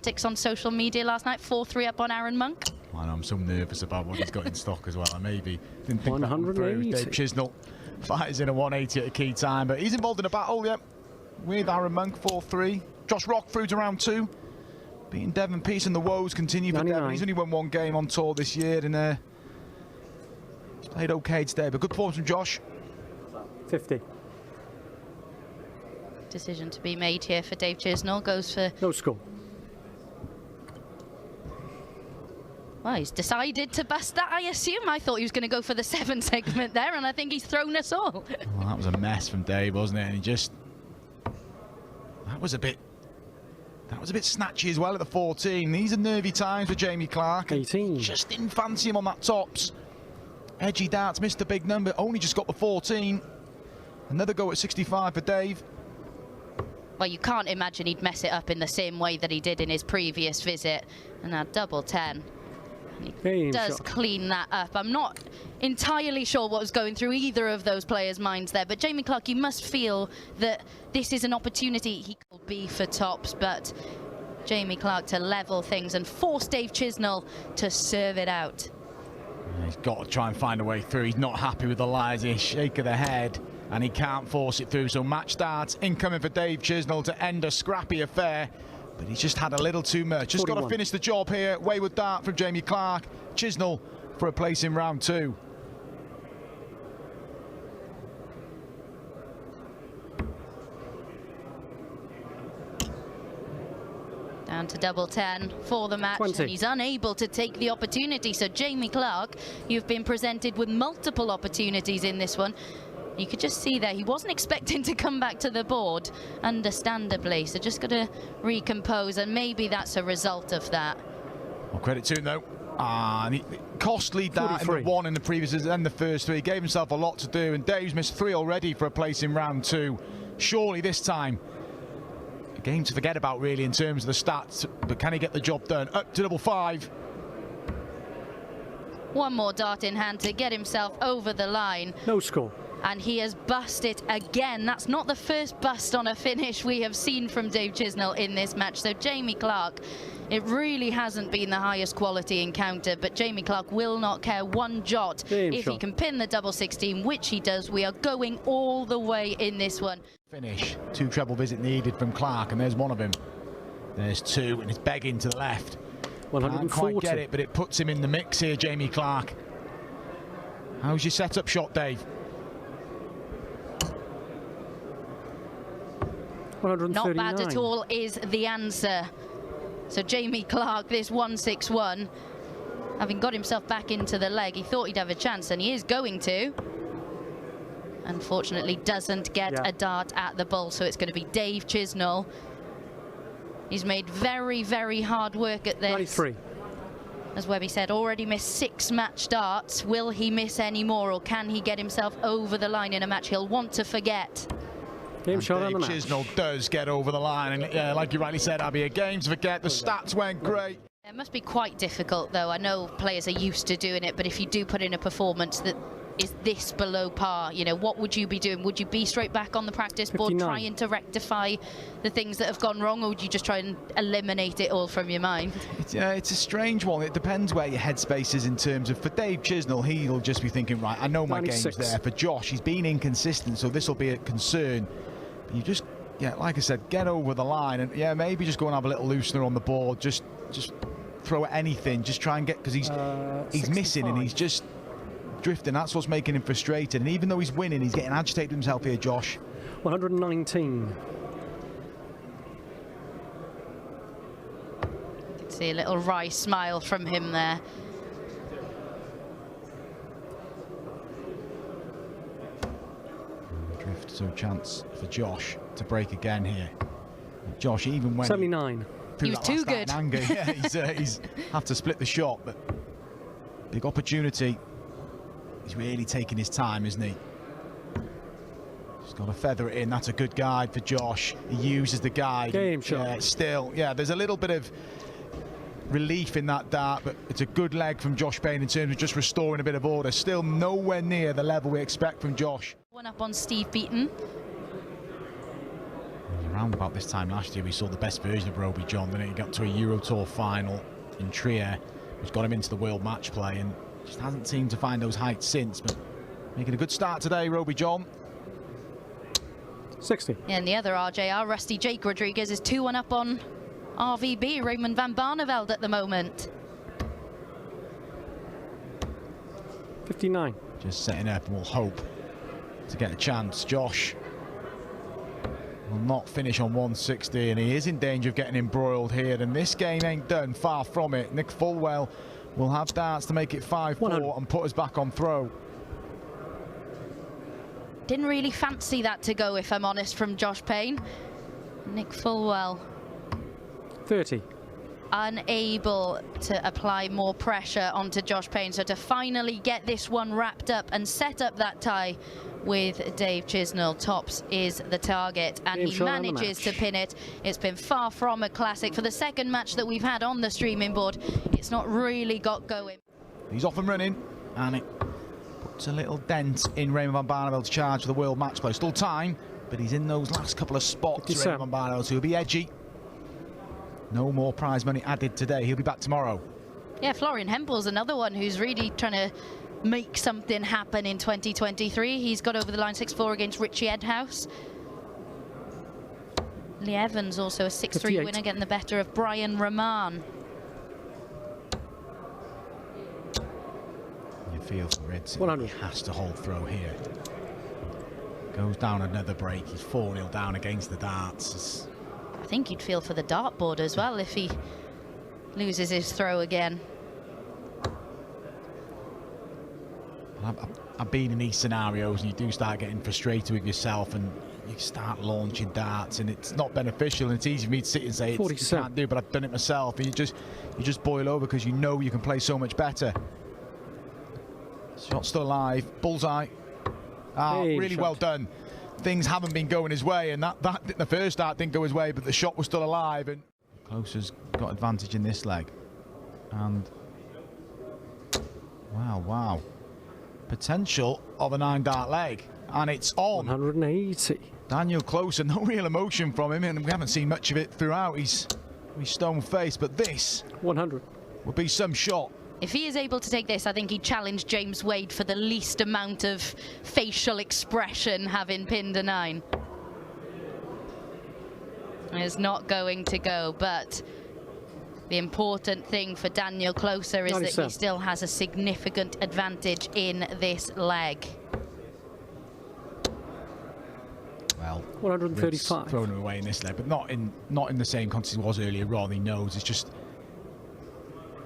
tactics on social media last night. 4-3 up on Aaron Monk. I know, I'm so nervous about what he's got in stock as well. I maybe didn't think that one through. Dave Chisnall fires in a 180 at a key time, but he's involved in a battle, yeah, with Aaron Monk. 4-3. Josh Rock through to round 2. Beating Devon Peace, and the woes continue for Devon. He's only won 1 game on tour this year, and he's played okay today, but good performance from Josh. 50. Decision to be made here for Dave Chisnall. Goes for... No score. Well, he's decided to bust that, I assume. I thought he was going to go for the 7 segment there, and I think he's thrown us all. Well, that was a mess from Dave, wasn't it? And he just... That was a bit snatchy as well at the 14. These are nervy times for Jamie Clark. 18. Just didn't fancy him on that tops. Edgy darts, missed a big number, only just got the 14. Another go at 65 for Dave. Well, you can't imagine he'd mess it up in the same way that he did in his previous visit. And now double 10. He does clean that up. I'm not entirely sure what was going through either of those players' minds there, but Jamie Clark, you must feel that this is an opportunity he could be for tops, but Jamie Clark to level things and force Dave Chisnall to serve it out. He's got to try and find a way through. He's not happy with the Eliza shake of the head, and he can't force it through. So match starts incoming for Dave Chisnall to end a scrappy affair. But he's just had a little too much. Just got to finish the job here. Wayward dart from Jamie Clark. Chisnall for a place in round 2. Down to double 10 for the match, 20. and he's unable to take the opportunity. So Jamie Clark, you've been presented with multiple opportunities in this one. You could just see there, he wasn't expecting to come back to the board, understandably. So just got to recompose, and maybe that's a result of that. Well, credit to him, though. Costly dart in the 1 in the previous and the first 3. He gave himself a lot to do, and Dave's missed 3 already for a place in round 2. Surely this time, a game to forget about, really, in terms of the stats. But can he get the job done? Up to double 5. One more dart in hand to get himself over the line. No score. And he has busted again. That's not the first bust on a finish we have seen from Dave Chisnall in this match. So Jamie Clark, it really hasn't been the highest quality encounter, but Jamie Clark will not care one jot if he can pin the double 16, which he does. We are going all the way in this one. Finish. 2 treble visit needed from Clark, and there's one of him. There's 2, and it's begging to the left. 140. Can't quite get it, but it puts him in the mix here, Jamie Clark. How's your setup shot, Dave? 139. Not bad at all is the answer. So Jamie Clark, this 161, having got himself back into the leg, he thought he'd have a chance, and he is going to. Unfortunately, doesn't get a dart at the bull, so it's going to be Dave Chisnall. He's made very, very hard work at this. 93. As Webby said, already missed 6 match darts. Will he miss any more, or can he get himself over the line in a match he'll want to forget? Game shot on the match. Chisnall does get over the line, and yeah, like you rightly said, Abby, a game to forget. The stats went great. It must be quite difficult, though. I know players are used to doing it, but if you do put in a performance that is this below par, you know, what would you be doing? Would you be straight back on the practice board 59. trying to rectify the things that have gone wrong, or would you just try and eliminate it all from your mind? It's a strange one. It depends where your headspace is in terms of, for Dave Chisnall, he'll just be thinking, right, I know my 96. game's there. For Josh, he's been inconsistent, so this will be a concern. But you just, yeah, like I said, get over the line, and yeah, maybe just go and have a little loosener on the board. Just throw at anything. Just try and get, because he's missing and he's just drifting. That's what's making him frustrated. And even though he's winning, he's getting agitated himself here, Josh. 119. You can see a little wry smile from him there. Drift, so chance for Josh to break again here. Josh, even when 79. He was too good. Anger, yeah, he's have to split the shot, but big opportunity. He's really taking his time, isn't he? He's got to feather it in. That's a good guide for Josh. He uses the guide. Game shot. Yeah, still, yeah, there's a little bit of relief in that dart, but it's a good leg from Josh Payne in terms of just restoring a bit of order. Still nowhere near the level we expect from Josh. One up on Steve Beaton. Around about this time last year, we saw the best version of Roby John. Then he got to a Euro Tour final in Trier, which got him into the World Match Play, and just hasn't seemed to find those heights since. But making a good start today, Roby John. 60. Yeah, and the other RJR, Rusty Jake Rodriguez, is 2-1 up on RVB, Raymond van Barneveld at the moment. 59. Just setting up, and we'll hope to get a chance. Josh will not finish on 160, and he is in danger of getting embroiled here, and this game ain't done, far from it. Nick Fulwell will have darts to make it 5-4 and put us back on throw. Didn't really fancy that to go, if I'm honest, from Josh Payne. Nick Fulwell 30. unable to apply more pressure onto Josh Payne. So to finally get this one wrapped up and set up that tie with Dave Chisnell, tops is the target, and he manages to pin it. It's been far from a classic. For the second match that we've had on the streaming board, it's not really got going. He's off and running, and it puts a little dent in Raymond van Barneveld's charge for the World Match Play. Still time, but he's in those last couple of spots. Raymond van Barneveld, who'll be edgy. No more prize money added today. He'll be back tomorrow. Yeah, Florian Hempel's another one who's really trying to make something happen in 2023. He's got over the line 6-4 against Richie Edhouse. Lee Evans also a 6-3 winner, getting the better of Brian Rahman. You feel for Ritz, he has to hold throw here. Goes down another break. He's 4-0 down against the darts. I think you'd feel for the dartboard as well if he loses his throw again. I've been in these scenarios, and you do start getting frustrated with yourself, and you start launching darts, and it's not beneficial. And it's easy for me to sit and say you can't do, but I've done it myself. And you just boil over because you know you can play so much better. Shot still alive, bullseye. Really well done. Things haven't been going his way, and that the first dart didn't go his way, but the shot was still alive, and Closer's got advantage in this leg. And wow, potential of a 9-dart leg, and it's on. 180. Daniel Closer, no real emotion from him, and we haven't seen much of it throughout. He's stone-faced, but this 100 will be some shot. If he is able to take this, I think he'd challenge James Wade for the least amount of facial expression, having pinned a 9. It's not going to go, but the important thing for Daniel Closer is 97. That he still has a significant advantage in this leg. Well, 135. Thrown him away in this leg, but not in the same context he was earlier on. He knows it's just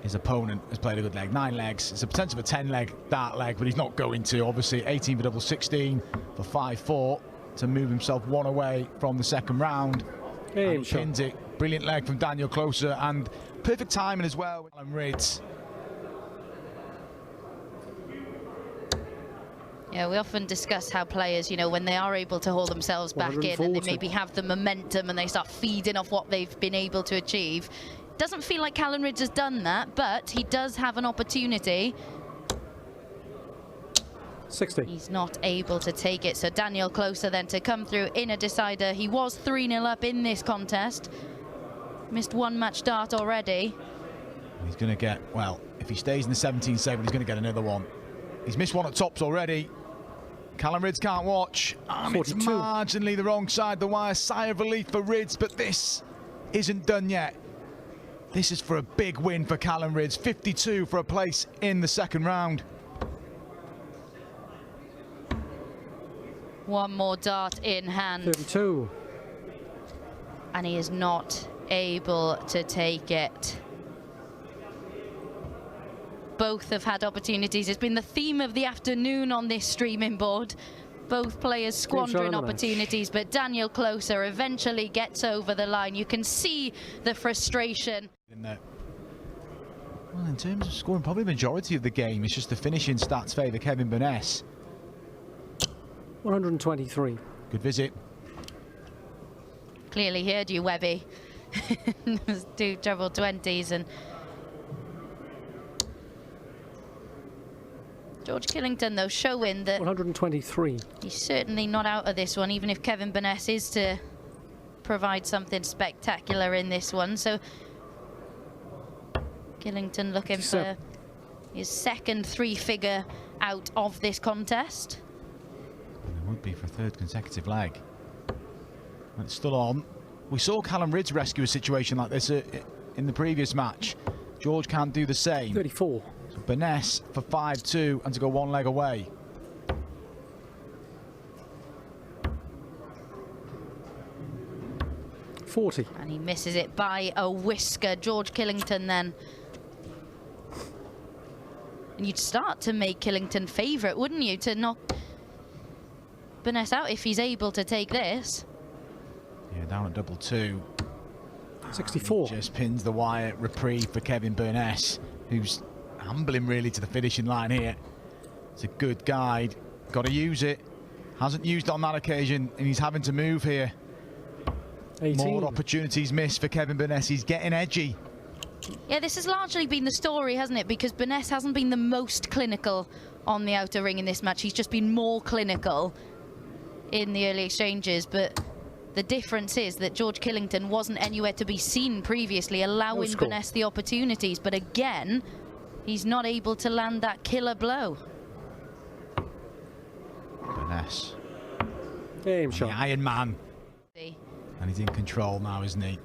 his opponent has played a good leg. 9 legs. It's a potential of a 10-leg dart leg, but he's not going to. Obviously, 18 for double 16 for 5-4 to move himself one away from the second round. And he pins it. Brilliant leg from Daniel Closer, and perfect timing as well with Alan Ritz. Yeah, we often discuss how players, you know, when they are able to hold themselves back in and they maybe have the momentum and they start feeding off what they've been able to achieve. Doesn't feel like Callum Ridge has done that, but he does have an opportunity. 60. He's not able to take it, so Daniel Closer then to come through in a decider. He was 3-0 up in this contest. Missed 1 match dart already. He's going to get, well, if he stays in the 17-7, he's going to get another one. He's missed 1 at tops already. Callum Ridge can't watch. And it's marginally the wrong side the wire. Sigh of relief for Ridge, but this isn't done yet. This is for a big win for Callum Ridge. 52 for a place in the second round. 1 more dart in hand. 32. And he is not able to take it. Both have had opportunities. It's been the theme of the afternoon on this streaming board. Both players squandering opportunities, but Daniel Closer eventually gets over the line. You can see the frustration. Well, in terms of scoring, probably the majority of the game is just the finishing stats favour Kevin Burness. 123. Good visit. Clearly heard you, Webby. 2 treble 20s, and George Killington, though, showing that 123. He's certainly not out of this one, even if Kevin Burness is to provide something spectacular in this one. So Killington looking for his second three-figure out of this contest. And it would be for a third consecutive leg. And it's still on. We saw Callum Ridge rescue a situation like this in the previous match. George can't do the same. 34. So Burness for 5-2 and to go one leg away. $40. And he misses it by a whisker. George Killington then. And you'd start to make Killington favourite, wouldn't you, to knock Burness out if he's able to take this. Yeah, down at 2-2. 64. Just pins the wire. Reprieve for Kevin Burness, who's ambling really to the finishing line here. It's a good guide. Got to use it. Hasn't used it on that occasion, and he's having to move here. 18. More opportunities missed for Kevin Burness. He's getting edgy. Yeah, this has largely been the story, hasn't it? Because Burness hasn't been the most clinical on the outer ring in this match. He's just been more clinical in the early exchanges. But the difference is that George Killington wasn't anywhere to be seen previously, allowing Burness the opportunities. But again, he's not able to land that killer blow. Burness. Game shot. The Iron Man. And he's in control now, isn't he?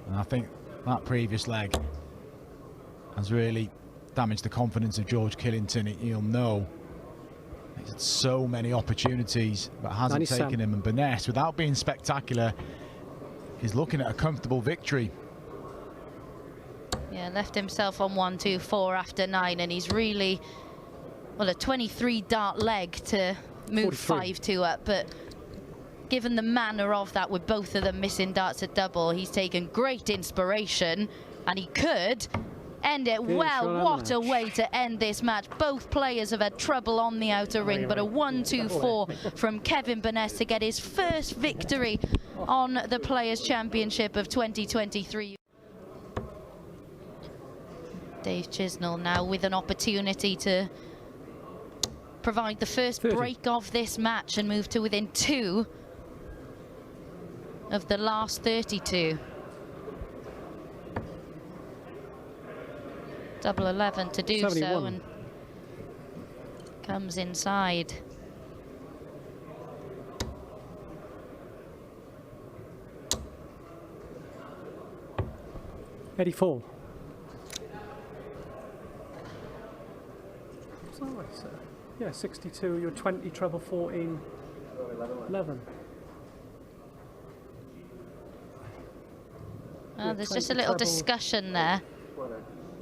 And I think that previous leg has really damaged the confidence of George Killington. He'll know he's had so many opportunities but hasn't 97. taken him. And Burness, without being spectacular, is looking at a comfortable victory. Yeah, left himself on 1-2-4 after 9, and he's really, well, a 23 dart leg to move 5-2 up. But given the manner of that, with both of them missing darts at double, he's taken great inspiration, and he could end it well. What a way to end this match. Both players have had trouble on the outer ring, but a 1-2-4 from Kevin Burness to get his first victory on the Players' Championship of 2023. Dave Chisnall now with an opportunity to provide the first break of this match and move to within 2 of the last 32. Double 11 to do 71. So, and comes inside. $84. Yeah, 62. You're 20, treble 14, 11. There's just a little discussion there.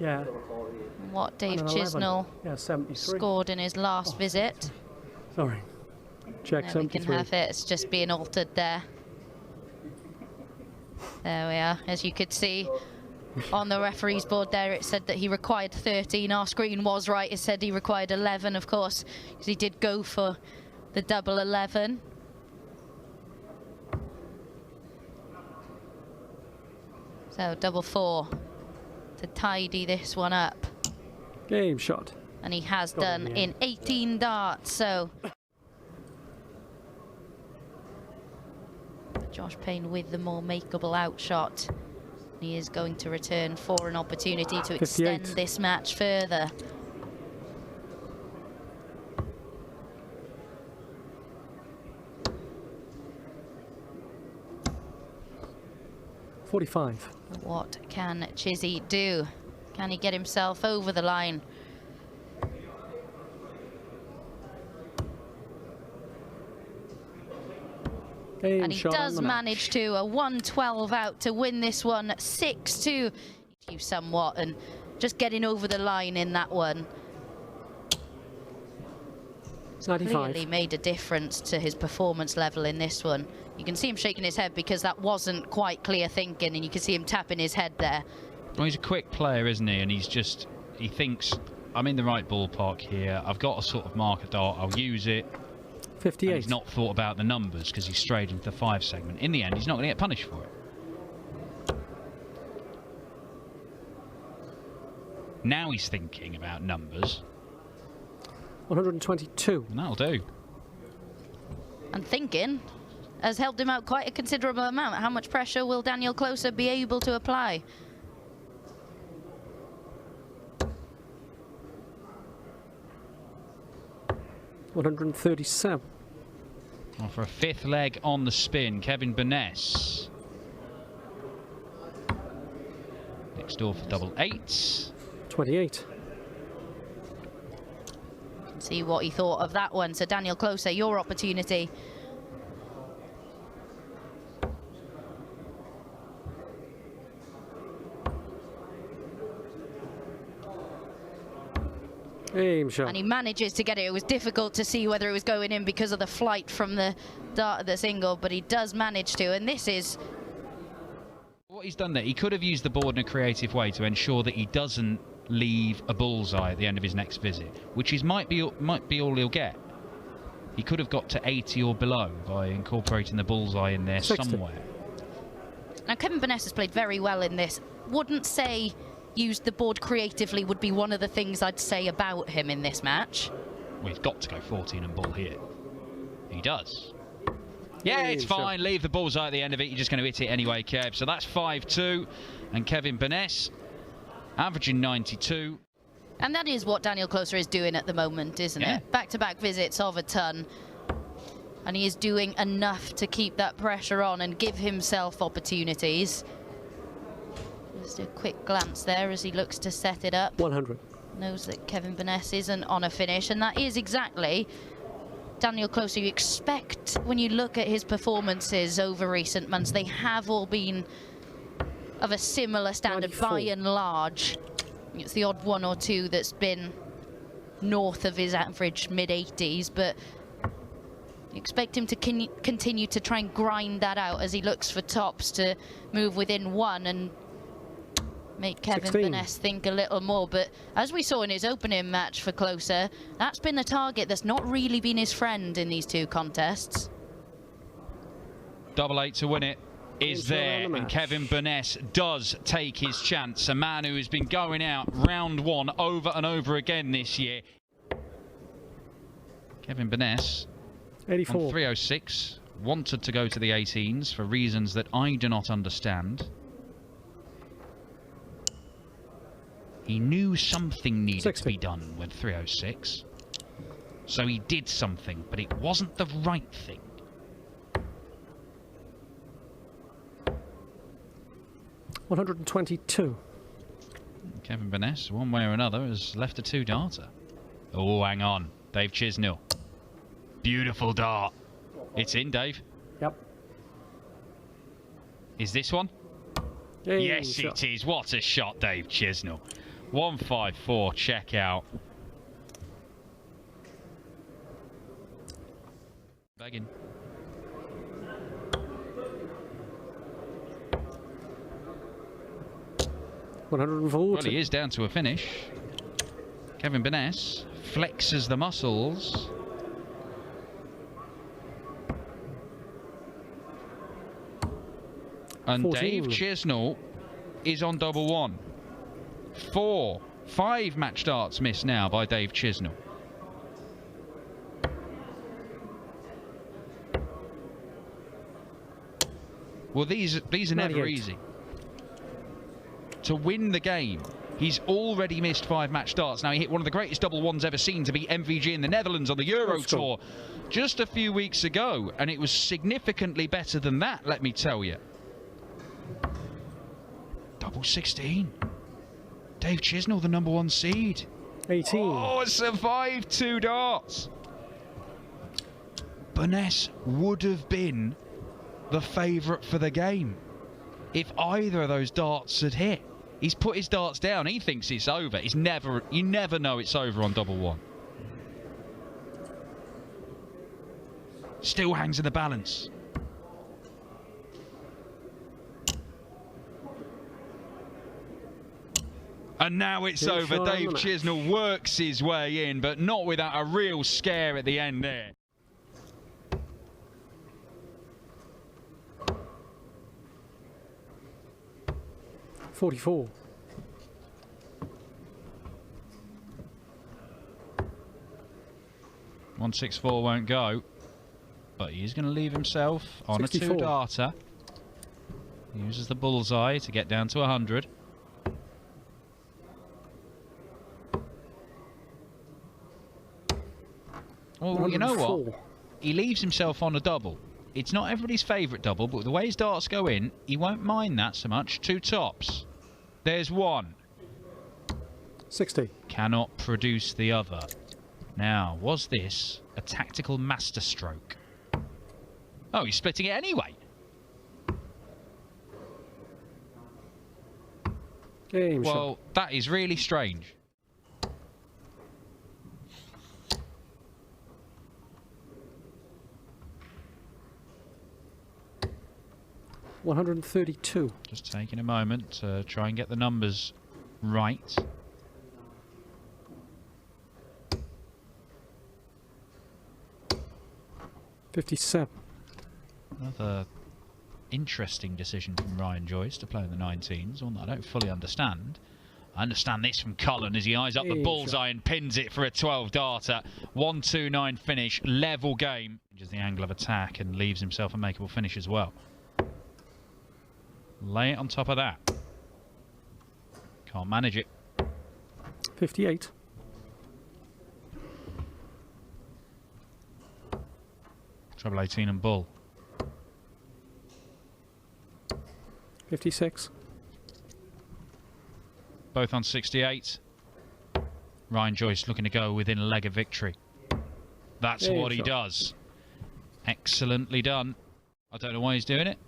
Yeah. What Dave Chisnall scored in his last visit. Sorry. Check there 73. We can have it. It's just being altered there. There we are. As you could see on the referee's board there, it said that he required 13. Our screen was right. It said he required 11, of course, because he did go for the double 11. So double 4 to tidy this one up. Game shot. And he has done in 18 darts. So Josh Payne with the more makeable outshot. He is going to return for an opportunity to extend this match further. $45. What can Chizzy do? Can he get himself over the line? And he does manage to, a 112 out to win this one, 6-2. You somewhat, and just getting over the line in that one. 95. Clearly made a difference to his performance level in this one. You can see him shaking his head because that wasn't quite clear thinking, and you can see him tapping his head there. Well, he's a quick player, isn't he? And he thinks, I'm in the right ballpark here. I've got a sort of marker dart. I'll use it. 58. And he's not thought about the numbers because he's strayed into the 5 segment. In the end, he's not going to get punished for it. Now he's thinking about numbers. 122. And that'll do. And thinking has helped him out quite a considerable amount. How much pressure will Daniel Closer be able to apply? $137. Well, for a 5th leg on the spin, Kevin Burness. Next door for double 8s. 28. See what he thought of that one. So Daniel Closer, your opportunity. Aim shot. And he manages to get it. It was difficult to see whether it was going in because of the flight from the dart of the single, but he does manage to. And this is... What he's done there, he could have used the board in a creative way to ensure that he doesn't leave a bullseye at the end of his next visit, which is might be all he'll get. He could have got to 80 or below by incorporating the bullseye in there 60. somewhere. Now, Kevin Burness has played very well in this. Wouldn't say used the board creatively would be one of the things I'd say about him in this match. Well, he's got to go 14 and ball here. He does. Yeah, it's fine. Leave the bullseye at the end of it. You're just going to hit it anyway, Kev. So that's 5-2. And Kevin Burness averaging 92. And that is what Daniel Closer is doing at the moment, isn't it? Back-to-back visits of a ton. And he is doing enough to keep that pressure on and give himself opportunities. Just a quick glance there as he looks to set it up. 100. Knows that Kevin Burness isn't on a finish, and that is exactly Daniel Closer you expect when you look at his performances over recent months. They have all been of a similar standard 94. by and large. It's the odd one or two that's been north of his average mid-80s, but you expect him to continue to try and grind that out as he looks for tops to move within one and make Kevin 16. Burness think a little more. But as we saw in his opening match for Closer, that's been a target that's not really been his friend in these two contests. Double 8 to win it is there, and Kevin Burness does take his chance. A man who has been going out round one over and over again this year. Kevin Burness 84. on 306, wanted to go to the 18s for reasons that I do not understand. He knew something needed 60. to be done with 306, so he did something, but it wasn't the right thing. $122. Kevin Burness, one way or another, has left a 2-darter. Oh, hang on. Dave Chisnell. Beautiful dart. It's in, Dave. Yep. Is this one? Aim Yes, shot. it is. What a shot, Dave Chisnell. 154, check out. Begging. $140. Well, he is down to a finish. Kevin Burness flexes the muscles. And 14. Dave Chisnell is on double one. 5 match darts missed now by Dave Chisnell. Well, these are never 98. easy. To win the game, he's already missed 5 match darts. Now, he hit one of the greatest double ones ever seen to beat MVG in the Netherlands on the Euro Tour just a few weeks ago, and it was significantly better than that, let me tell you. Double 16. Dave Chisnell, the #1 seed. 18. Oh, survived 2 darts. Burness would have been the favourite for the game if either of those darts had hit. He's put his darts down. He thinks it's over. You never know it's over on double one. Still hangs in the balance. And now it's Good over. shot on Dave the match. Chisnell works his way in, but not without a real scare at the end there. $44. 164 won't go. but he is going to leave himself on 64. a 2-darter. Uses the bullseye to get down to 100. Well, you know what? He leaves himself on a double. It's not everybody's favourite double, but the way his darts go in, he won't mind that so much. 2 tops. There's one. 60. Cannot produce the other. Now, was this a tactical masterstroke? Oh, he's splitting it anyway. Game shot. Well, that is really strange. $132. Just taking a moment to try and get the numbers right. $57. Another interesting decision from Ryan Joyce to play in the 19s, one that I don't fully understand. I understand this from Cullen as he eyes up the bullseye and pins it for a 12-darter. 1-2-9 finish, level game. Just the angle of attack and leaves himself a makeable finish as well. Lay it on top of that. Can't manage it. 58. Treble 18 and bull. 56. Both on 68. Ryan Joyce looking to go within a leg of victory. That's what he does. Excellently done. I don't know why he's doing it.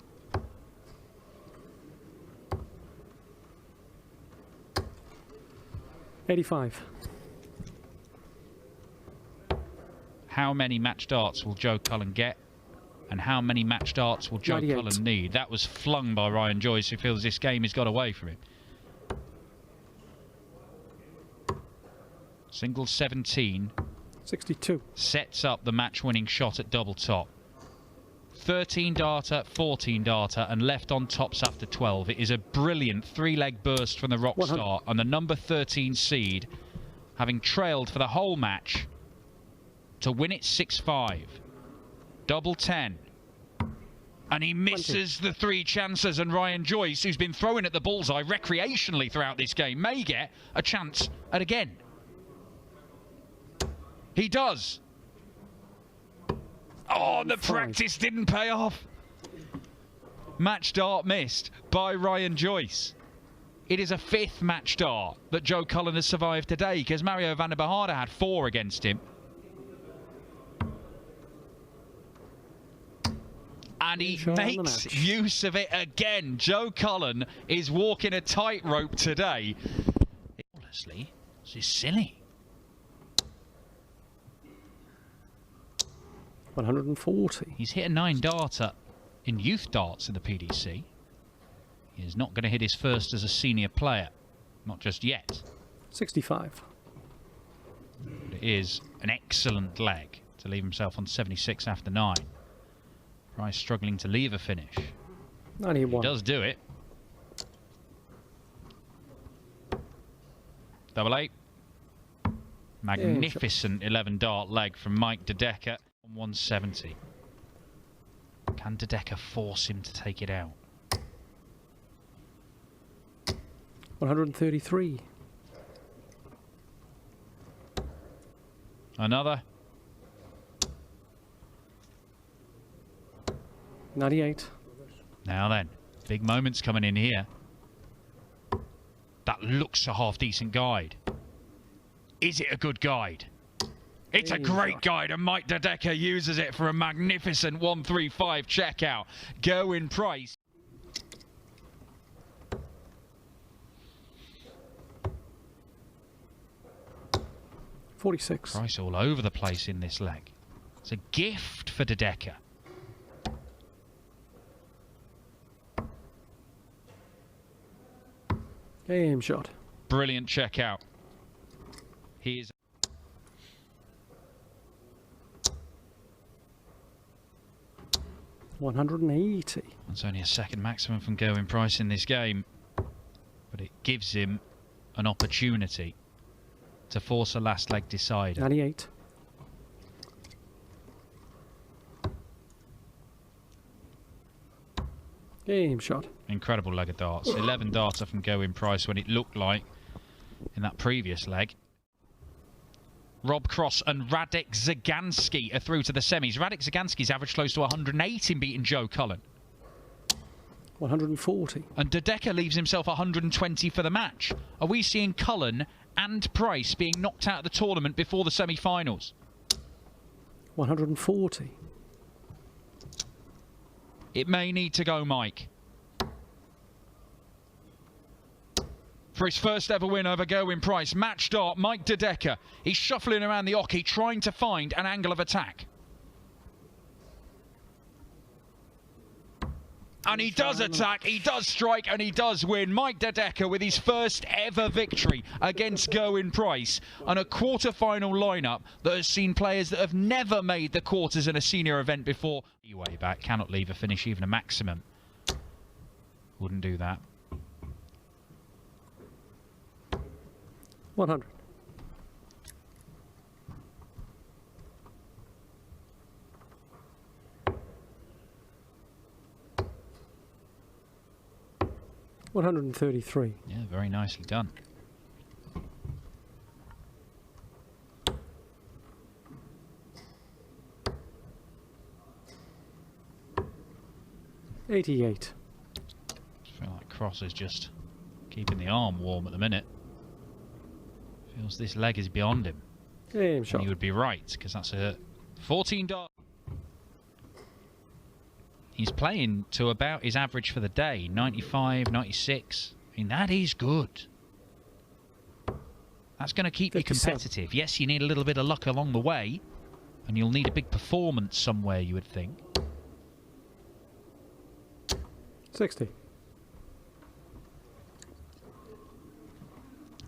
$85. How many match darts will Joe Cullen get? And how many match darts will Joe 98. Cullen need? That was flung by Ryan Joyce, who feels this game has got away from him. Single 17. 62. Sets up the match-winning shot at double top. 13-darter, 14-darter, and left on tops after 12. It is a brilliant 3-leg burst from the rock star, and the number 13 seed, having trailed for the whole match, to win it 6-5. Double 10. And he misses 20. The 3 chances, and Ryan Joyce, who's been throwing at the bullseye recreationally throughout this game, may get a chance at again. He does. Oh, the practice didn't pay off. Match dart missed by Ryan Joyce. It is a 5th match dart that Joe Cullen has survived today, because Mario van der Beharde had 4 against him. And he makes use of it again. Joe Cullen is walking a tightrope today. Honestly, this is silly. 140. He's hit a 9-darter in youth darts in the PDC. He is not going to hit his first as a senior player. Not just yet. 65. But it is an excellent leg to leave himself on 76 after 9. Price struggling to leave a finish. 91. He does do it. Double 8. Magnificent 11-dart leg from Mike De Decker on 170. Can De Decker force him to take it out? 133. Another. 98. Now then, big moments coming in here. That looks a half-decent guide. Is it a good guide? It's a great guide, and Mike De Decker uses it for a magnificent 135 checkout. Gerwyn Price. $46. Price all over the place in this leg. It's a gift for De Decker. Game shot. Brilliant checkout. He is. $180. That's only a second maximum from Gerwyn Price in this game, but it gives him an opportunity to force a last leg decider. 98. Game shot. Incredible leg of darts. 11 darter from Gerwyn Price when it looked like in that previous leg. Rob Cross and Radek Zagansky are through to the semis. Radek Zagansky's averaged close to 108 in beating Joe Cullen. 140. And De Decker leaves himself 120 for the match. Are we seeing Cullen and Price being knocked out of the tournament before the semi-finals? 140. It may need to go, Mike. For his first ever win over Gerwyn Price, match start, Mike De Decker. He's shuffling around the oche, trying to find an angle of attack. And he does attack, he does strike, and he does win. Mike De Decker with his first ever victory against Gerwyn Price on a quarter-final lineup that has seen players that have never made the quarters in a senior event before. Way back, cannot leave a finish, even a maximum. Wouldn't do that. 100. $133. Yeah, very nicely done. $88. I feel like Cross is just keeping the arm warm at the minute. Feels this leg is beyond him. Game shot. And he would be right, because that's a 14 dart. He's playing to about his average for the day, 95, 96. I mean, that is good. That's going to keep 57. you competitive. Yes, you need a little bit of luck along the way, and you'll need a big performance somewhere, you would think. 60.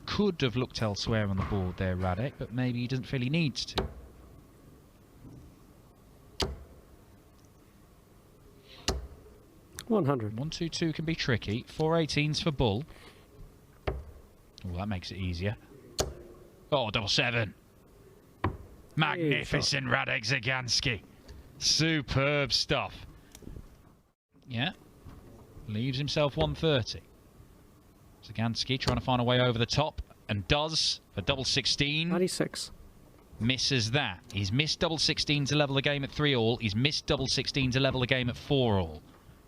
Could have looked elsewhere on the board there, Radek, but maybe he doesn't feel he needs to. $100. 122 can be tricky. 418s for Bull. Oh, that makes it easier. Oh, 77. Magnificent Radek Zagansky. Superb stuff. Yeah. Leaves himself 130. Zagansky trying to find a way over the top, and does for double 16. 96. Misses that. He's missed double 16 to level the game at 3-all. He's missed double 16 to level the game at 4-all.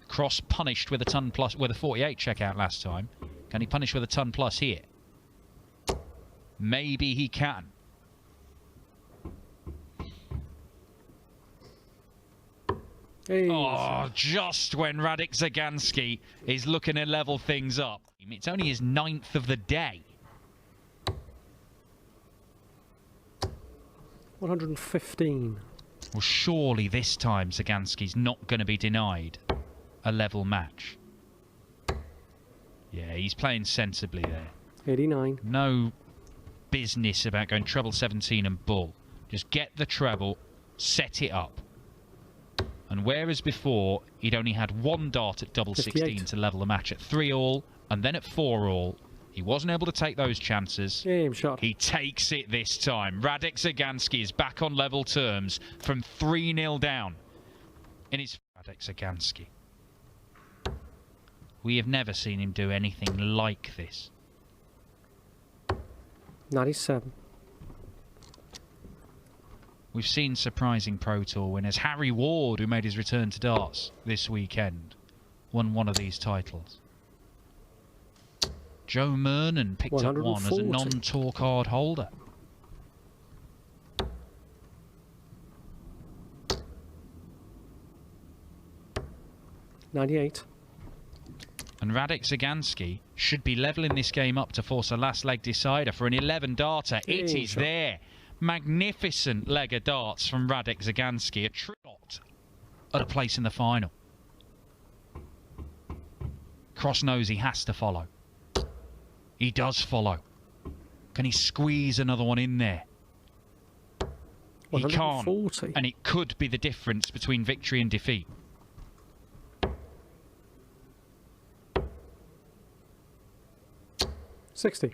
Cross punished with a ton plus, with a 48 checkout last time. Can he punish with a ton plus here? Maybe he can. Hey. Oh, just when Radek Zagansky is looking to level things up. It's only his 9th of the day. 115. Well, surely this time Zagansky's not going to be denied a level match. Yeah, he's playing sensibly there. 89. No business about going treble 17 and bull. Just get the treble, set it up. And whereas before, he'd only had one dart at double 16 to level the match at 3-all, and then at 4-all, he wasn't able to take those chances. Game shot. He takes it this time. Radek Zagansky is back on level terms from 3-0 down. In his Radek Zagansky. We have never seen him do anything like this. 97. We've seen surprising Pro Tour winners. Harry Ward, who made his return to darts this weekend, won one of these titles. Joe Mernon picked up one as a non-tour card holder. $98. And Radek Zagansky should be levelling this game up to force a last leg decider for an 11 darter. It is there. Magnificent leg of darts from Radek Zagansky. A trot at a place in the final. Cross knows he has to follow. He does follow. Can he squeeze another one in there? He can't. And it could be the difference between victory and defeat. $60.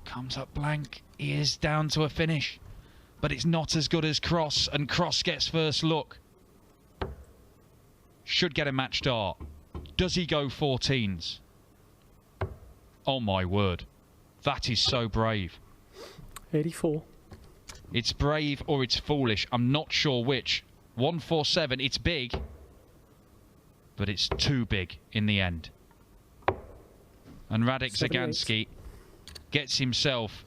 Comes up blank. He is down to a finish. But it's not as good as Cross, and Cross gets first look. Should get a match dart. Does he go 14s? Oh my word. That is so brave. 84. It's brave or it's foolish. I'm not sure which. 147, it's big. But it's too big in the end. And Radek Zagansky gets himself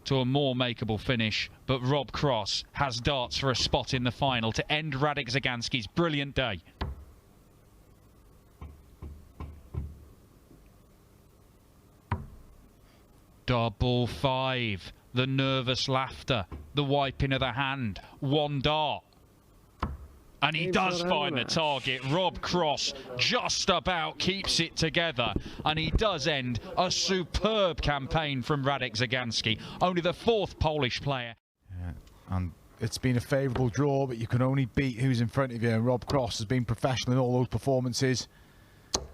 to a more makeable finish. But Rob Cross has darts for a spot in the final to end Radek Zagansky's brilliant day. Double 5. The nervous laughter. The wiping of the hand. One dart. And he does find the target. Rob Cross just about keeps it together. And he does end a superb campaign from Radek Zagansky. Only the 4th Polish player. Yeah, and it's been a favourable draw, but you can only beat who's in front of you. And Rob Cross has been professional in all those performances.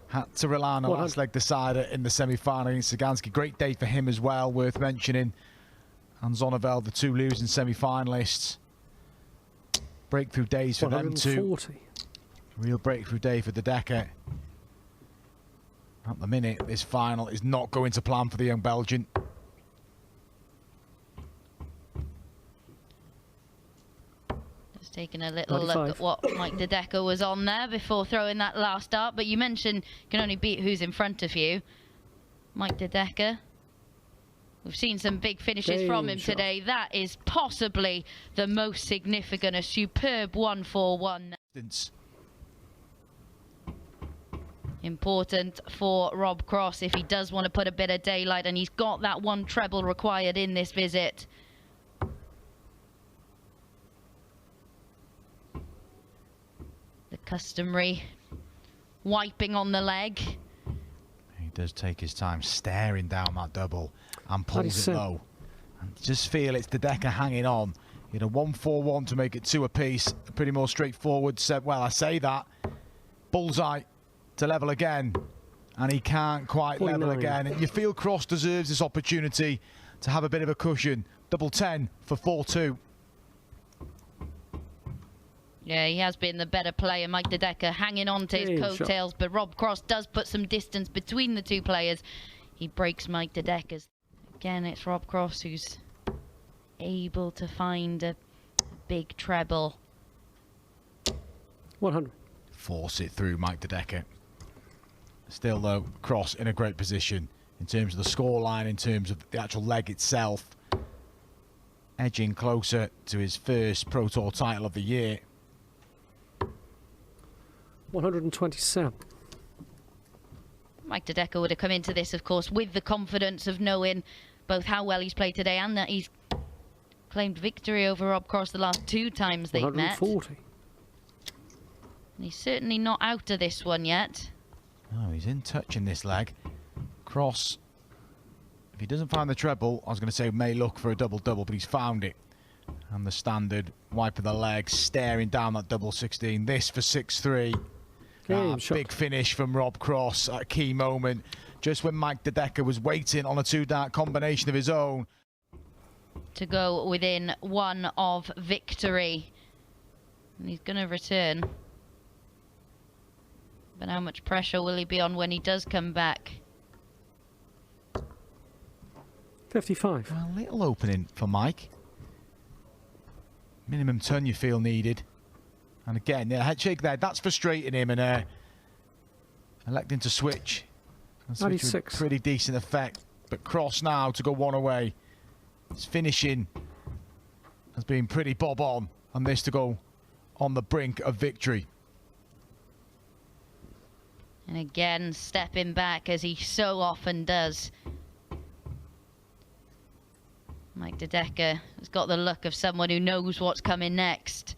Had to rely on a last leg decider in the semi-final against Zagansky. Great day for him as well, worth mentioning. And Zonnevel, the 2 losing semi-finalists. Breakthrough days for them too. Real breakthrough day for De Decker. At the minute, this final is not going to plan for the young Belgian. Just taking a little look at what Mike De Decker was on there before throwing that last dart. But you mentioned you can only beat who's in front of you. Mike De Decker. We've seen some big finishes from him today. That is possibly the most significant. A superb 1-4-1. Important for Rob Cross if he does want to put a bit of daylight, and he's got that 1 treble required in this visit. The customary wiping on the leg. He does take his time staring down that double and pulls it low. And just feel it's De Decker hanging on. He had a 1-4-1 to make it 2 apiece. Pretty more straightforward. Well, I say that. Bullseye to level again. And he can't quite 49. Level again. And you feel Cross deserves this opportunity to have a bit of a cushion. Double 10 for 4-2. Yeah, he has been the better player. Mike De Decker hanging on to his coattails, but Rob Cross does put some distance between the 2 players. He breaks Mike De Decker's. Again, it's Rob Cross who's able to find a big treble. 100. Force it through Mike De Decker. Still, though, Cross in a great position in terms of the scoreline, in terms of the actual leg itself. Edging closer to his first Pro Tour title of the year. 127. Mike De Decker would have come into this, of course, with the confidence of knowing both how well he's played today and that he's claimed victory over Rob Cross the last 2 times they've met. 140. And he's certainly not out of this one yet. Oh, he's in touch in this leg. Cross, if he doesn't find the treble, I was going to say may look for a double-double, but he's found it. And the standard wipe of the leg, staring down that double 16. This for 6-3. Big finish from Rob Cross at a key moment, just when Mike De Decker was waiting on a 2-dart combination of his own. To go within 1 of victory. And he's going to return. But how much pressure will he be on when he does come back? 55. Well, a little opening for Mike. Minimum ton you feel needed. And again, yeah, head shake there. That's frustrating him, and electing to switch. And switch with pretty decent effect. But Cross now to go 1 away. His finishing has been pretty bob on this to go on the brink of victory. And again, stepping back as he so often does. Mike De Decker has got the look of someone who knows what's coming next.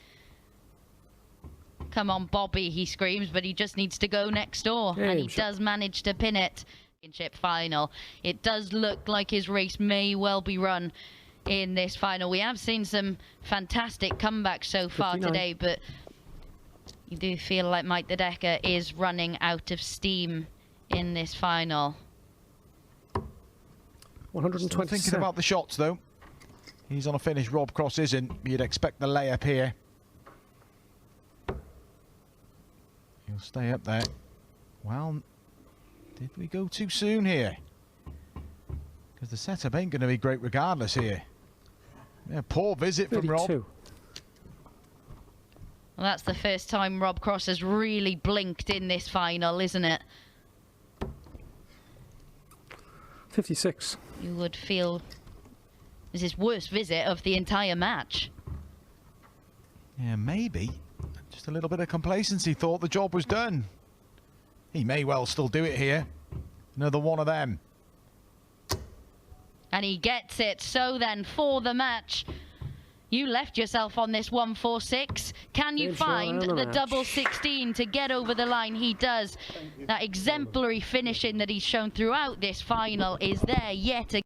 Come on, Bobby, he screams, but he just needs to go next door. And he does manage to pin it. Championship final. It does look like his race may well be run in this final. We have seen some fantastic comebacks so far 59. Today, but you do feel like Mike De Decker is running out of steam in this final. 127. Thinking about the shots, though. He's on a finish. Rob Cross isn't. You'd expect the layup here. He'll stay up there. Well, did we go too soon here? Because the setup ain't going to be great regardless here. Yeah, poor visit from Rob. 32. Well, that's the first time Rob Cross has really blinked in this final, isn't it? 56. You would feel this is his worst visit of the entire match. Yeah, maybe. Just a little bit of complacency, thought the job was done. He may well still do it here. Another one of them. And he gets it. So then, for the match, you left yourself on this 146. Can you find the double 16 to get over the line? He does. That exemplary finishing that he's shown throughout this final is there yet again.